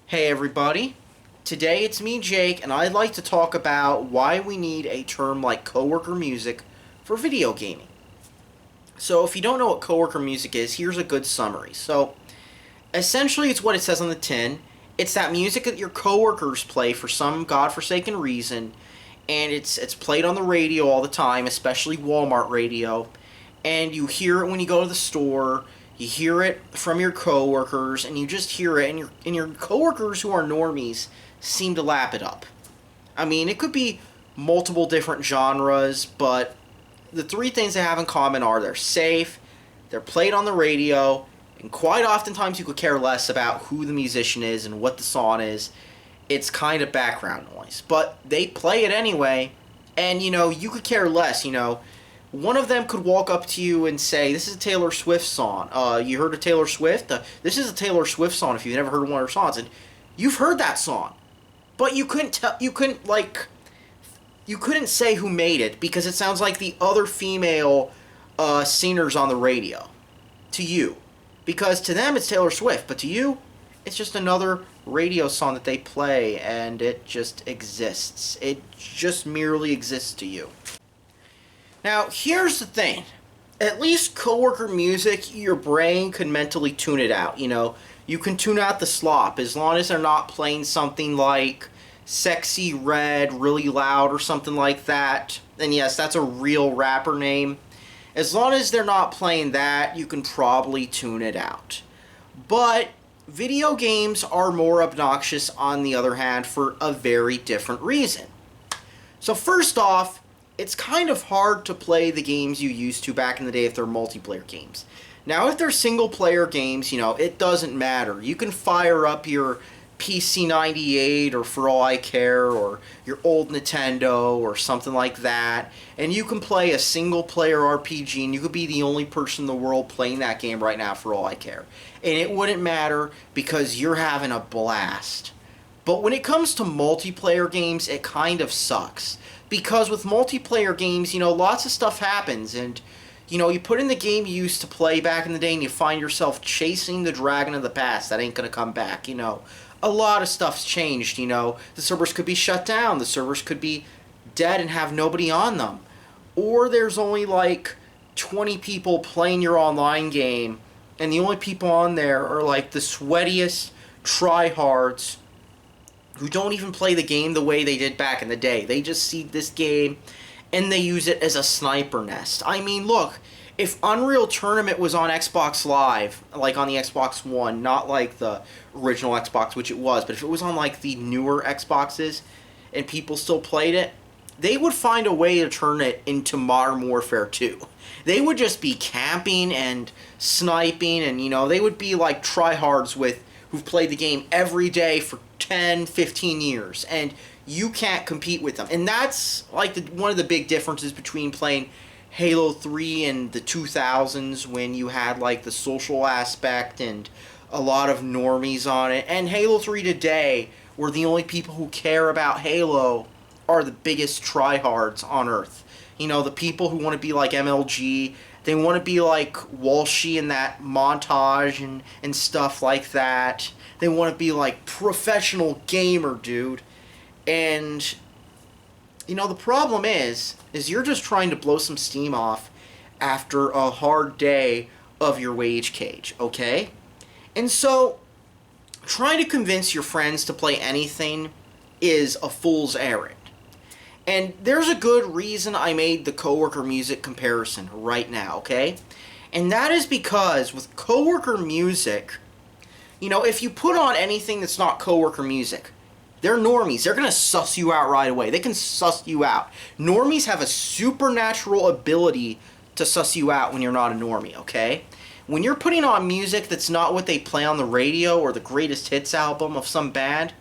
Hey everybody, today it's me Jake and I'd like to talk about why we need a term like coworker music for video gaming. So if you don't know what coworker music is, here's a good summary. So essentially it's what it says on the tin. It's that music that your coworkers play for some godforsaken reason, and it's played on the radio all the time, especially Walmart radio, and you hear it when you go to the store. You hear it from your coworkers, and you just hear it, and your coworkers who are normies seem to lap it up. I mean, it could be multiple different genres, but the three things they have in common are they're safe, they're played on the radio, and quite oftentimes you could care less about who the musician is and what the song is. It's kind of background noise, but they play it anyway, and you could care less. One of them could walk up to you and say, "This is a Taylor Swift song. You heard of Taylor Swift? This is a Taylor Swift song. If you've never heard one of her songs, and you've heard that song, but you couldn't tell. You couldn't say who made it because it sounds like the other female singers on the radio to you, because to them it's Taylor Swift, but to you, it's just another radio song that they play, and it just exists. It just merely exists to you." Now, here's the thing. At least coworker music, your brain could mentally tune it out. You can tune out the slop as long as they're not playing something like Sexy Red really loud or something like that. And yes, that's a real rapper name. As long as they're not playing that, you can probably tune it out. But video games are more obnoxious, on the other hand, for a very different reason. So first off, it's kind of hard to play the games you used to back in the day if they're multiplayer games. Now, if they're single-player games, it doesn't matter. You can fire up your PC-98 or For All I Care or your old Nintendo or something like that, and you can play a single-player RPG, and you could be the only person in the world playing that game right now for all I care. And it wouldn't matter because you're having a blast. But when it comes to multiplayer games, it kind of sucks. Because with multiplayer games, lots of stuff happens, and, you put in the game you used to play back in the day, and you find yourself chasing the dragon of the past that ain't gonna come back, A lot of stuff's changed, The servers could be shut down, the servers could be dead and have nobody on them. Or there's only, 20 people playing your online game, and the only people on there are, the sweatiest tryhards who don't even play the game the way they did back in the day. They just see this game and they use it as a sniper nest. I mean, look, if Unreal Tournament was on Xbox Live, like on the Xbox One, not like the original Xbox, which it was, but if it was on the newer Xboxes and people still played it, they would find a way to turn it into Modern Warfare 2. They would just be camping and sniping, and they would be like tryhards who've played the game every day for 10, 15 years, and you can't compete with them. And that's one of the big differences between playing Halo 3 in the 2000s, when you had the social aspect and a lot of normies on it, and Halo 3 today, where the only people who care about Halo are the biggest tryhards on Earth. The people who want to be like MLG, they want to be like Walshy in that montage and stuff like that. They want to be like professional gamer, dude. And, the problem is you're just trying to blow some steam off after a hard day of your wage cage, okay? And so, trying to convince your friends to play anything is a fool's errand. And there's a good reason I made the coworker music comparison right now, okay? And that is because with coworker music, if you put on anything that's not coworker music, they're normies. They're going to suss you out right away. They can suss you out. Normies have a supernatural ability to suss you out when you're not a normie, okay? When you're putting on music that's not what they play on the radio or the greatest hits album of some band,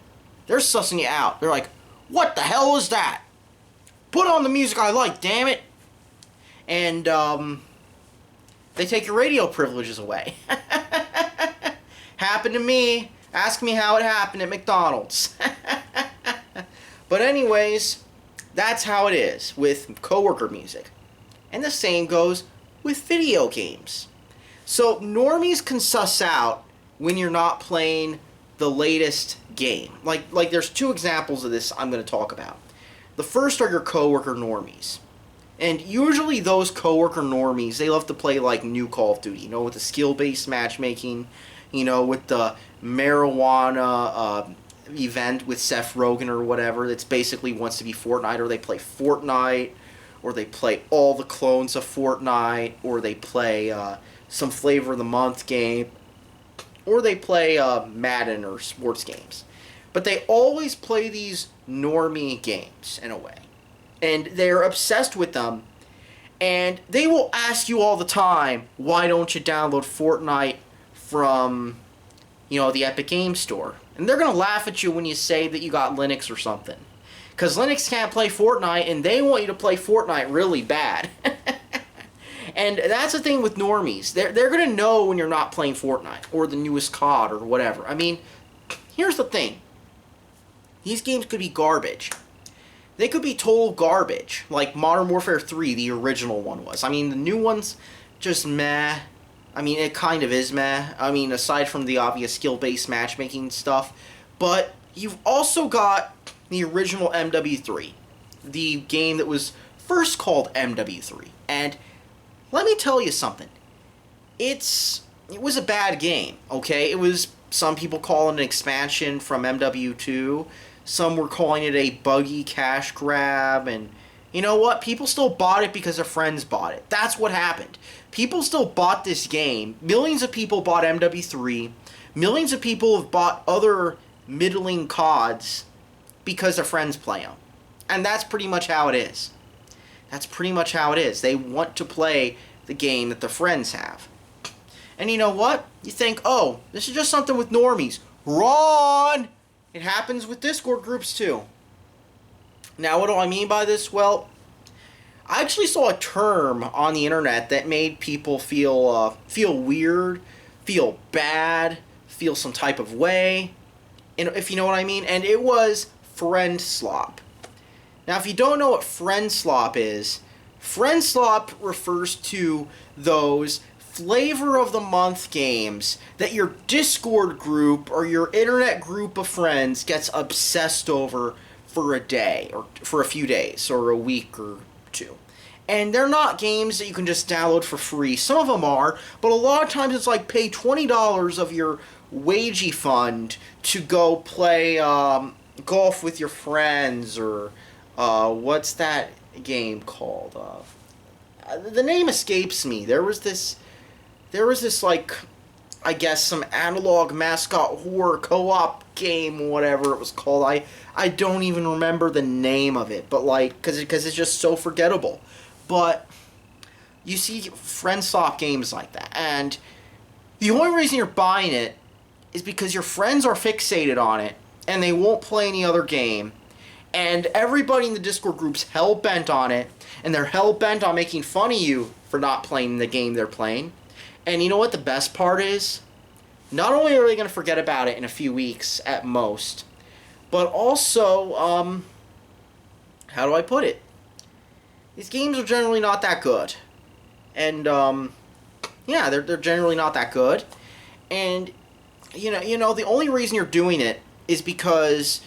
they're sussing you out. They're like, "What the hell is that? Put on the music I like, damn it." And, they take your radio privileges away. Happened to me. Ask me how it happened at McDonald's. But anyways, that's how it is with coworker music. And the same goes with video games. So normies can suss out when you're not playing the latest game. Like there's two examples of this I'm going to talk about. The first are your coworker normies. And usually those coworker normies, they love to play like new Call of Duty, with the skill-based matchmaking, with the marijuana event with Seth Rogen or whatever that's basically wants to be Fortnite, or they play Fortnite, or they play all the clones of Fortnite, or they play some Flavor of the Month game, or they play Madden or sports games. But they always play these normie games in a way. And they're obsessed with them. And they will ask you all the time, why don't you download Fortnite from, the Epic Games Store? And they're going to laugh at you when you say that you got Linux or something. Because Linux can't play Fortnite, and they want you to play Fortnite really bad. And that's the thing with normies. They're going to know when you're not playing Fortnite, or the newest COD, or whatever. I mean, here's the thing. These games could be garbage. They could be total garbage, like Modern Warfare 3, the original one was. I mean, the new one's just meh. I mean, it kind of is meh. I mean, aside from the obvious skill-based matchmaking stuff. But you've also got the original MW3, the game that was first called MW3. And let me tell you something. It was a bad game, okay? It was, some people call it an expansion from MW2. Some were calling it a buggy cash grab, and you know what? People still bought it because their friends bought it. That's what happened. People still bought this game. Millions of people bought MW3. Millions of people have bought other middling CODs because their friends play them. And that's pretty much how it is. That's pretty much how it is. They want to play the game that their friends have. And you know what? You think, oh, this is just something with normies. Wrong! It happens with Discord groups too. Now, what do I mean by this? Well, I actually saw a term on the internet that made people feel weird, feel bad, feel some type of way, if you know what I mean. And it was friend slop. Now, if you don't know what friend slop is, friend slop refers to those Flavor of the Month games that your Discord group or your internet group of friends gets obsessed over for a day, or for a few days, or a week or two. And they're not games that you can just download for free. Some of them are, but a lot of times it's like pay $20 of your wagey fund to go play golf with your friends, or what's that game called? The name escapes me. There was this like, I guess some analog mascot horror co-op game, whatever it was called. I don't even remember the name of it, but like, cause it's just so forgettable. But you see friend slop games like that, and the only reason you're buying it is because your friends are fixated on it, and they won't play any other game, and everybody in the Discord group's hell-bent on it, and they're hell-bent on making fun of you for not playing the game they're playing. And you know what the best part is? Not only are they going to forget about it in a few weeks at most, but also, how do I put it? These games are generally not that good. And, yeah, they're generally not that good. And, you know, the only reason you're doing it is because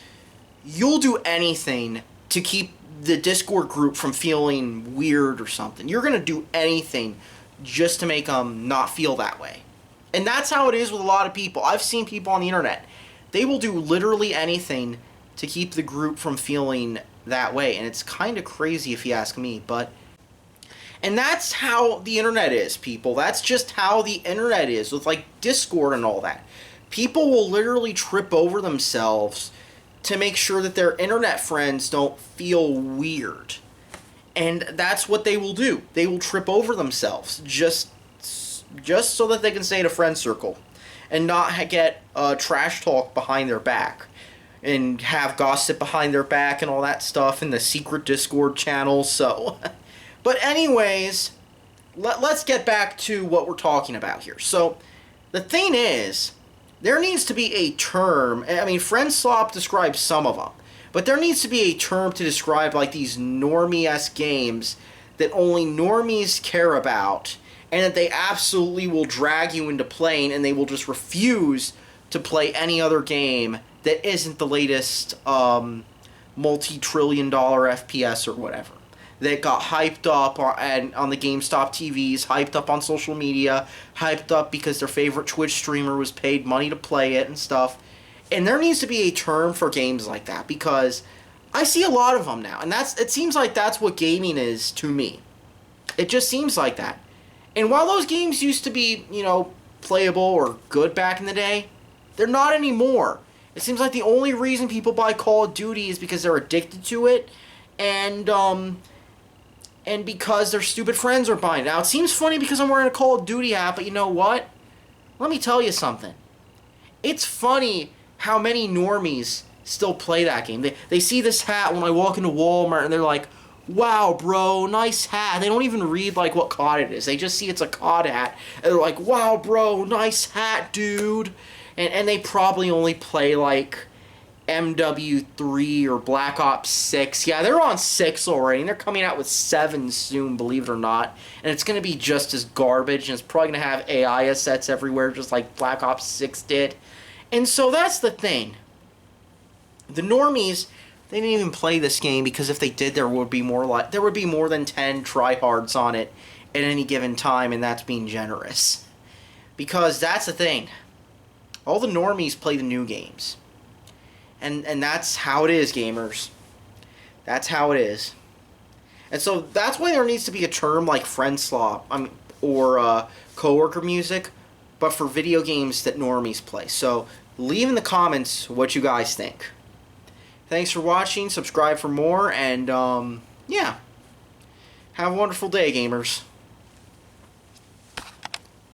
you'll do anything to keep the Discord group from feeling weird or something. You're going to do anything just to make them not feel that way. And that's how it is with a lot of people. I've seen people on the internet. They will do literally anything to keep the group from feeling that way. And it's kind of crazy if you ask me. And that's how the internet is, people. That's just how the internet is with like Discord and all that. People will literally trip over themselves to make sure that their internet friends don't feel weird. And that's what they will do. They will trip over themselves just so that they can stay in a friend circle and not get trash talk behind their back and have gossip behind their back and all that stuff in the secret Discord channel. So, but anyways, let's get back to what we're talking about here. So, the thing is, there needs to be a term. I mean, friend slop describes some of them. But there needs to be a term to describe like these normie-esque games that only normies care about, and that they absolutely will drag you into playing, and they will just refuse to play any other game that isn't the latest multi-trillion-dollar FPS or whatever. That got hyped up on the GameStop TVs, hyped up on social media, hyped up because their favorite Twitch streamer was paid money to play it and stuff. And there needs to be a term for games like that, because I see a lot of them now, and it seems like that's what gaming is to me. It just seems like that. And while those games used to be, playable or good back in the day, they're not anymore. It seems like the only reason people buy Call of Duty is because they're addicted to it, and because their stupid friends are buying it. Now, it seems funny because I'm wearing a Call of Duty hat, but you know what? Let me tell you something. It's funny how many normies still play that game. They see this hat when I walk into Walmart, and they're like, wow, bro, nice hat. They don't even read, what COD it is. They just see it's a COD hat, and they're like, wow, bro, nice hat, dude. And they probably only play, MW3 or Black Ops 6. Yeah, they're on 6 already, and they're coming out with 7 soon, believe it or not. And it's going to be just as garbage, and it's probably going to have AI assets everywhere, just like Black Ops 6 did. And so that's the thing. The normies, they didn't even play this game, because if they did, there would be more than 10 tryhards on it at any given time, and that's being generous. Because that's the thing. All the normies play the new games. And that's how it is, gamers. That's how it is. And so that's why there needs to be a term like friend slop, or coworker music, but for video games that normies play. So leave in the comments what you guys think. Thanks for watching. Subscribe for more, and yeah. Have a wonderful day, gamers.